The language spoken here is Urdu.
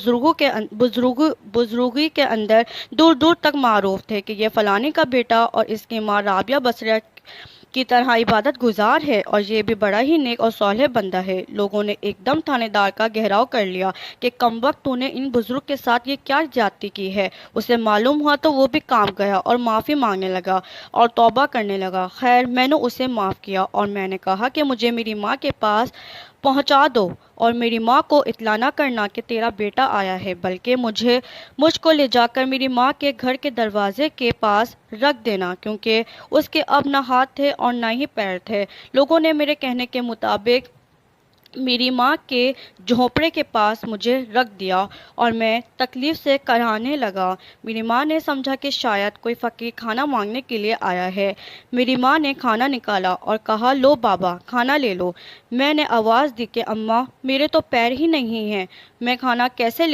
بزرگی کے اندر دور دور تک معروف تھے کہ یہ فلانی کا بیٹا اور اس کی ماں رابعہ بصریہ کی طرح عبادت گزار ہے اور یہ بھی بڑا ہی نیک اور صالح بندہ ہے۔ لوگوں نے ایک دم تھانے دار کا گھیراؤ کر لیا کہ کم وقت تو نے ان بزرگ کے ساتھ یہ کیا زیادتی کی ہے۔ اسے معلوم ہوا تو وہ بھی کانپ گیا اور معافی مانگنے لگا اور توبہ کرنے لگا۔ خیر میں نے اسے معاف کیا اور میں نے کہا کہ مجھے میری ماں کے پاس پہنچا دو اور میری ماں کو اطلاع نہ کرنا کہ تیرا بیٹا آیا ہے، بلکہ مجھ کو لے جا کر میری ماں کے گھر کے دروازے کے پاس رکھ دینا، کیونکہ اس کے اب نہ ہاتھ تھے اور نہ ہی پیر تھے۔ لوگوں نے میرے کہنے کے مطابق میری ماں کے جھونپڑے کے پاس مجھے رکھ دیا اور میں تکلیف سے کراہنے لگا۔ میری ماں نے سمجھا کہ شاید کوئی فقیر کھانا مانگنے کے لیے آیا ہے۔ میری ماں نے کھانا نکالا اور کہا، لو بابا کھانا لے لو۔ میں نے آواز دی کہ اماں میرے تو پیر ہی نہیں ہیں، میں کھانا کیسے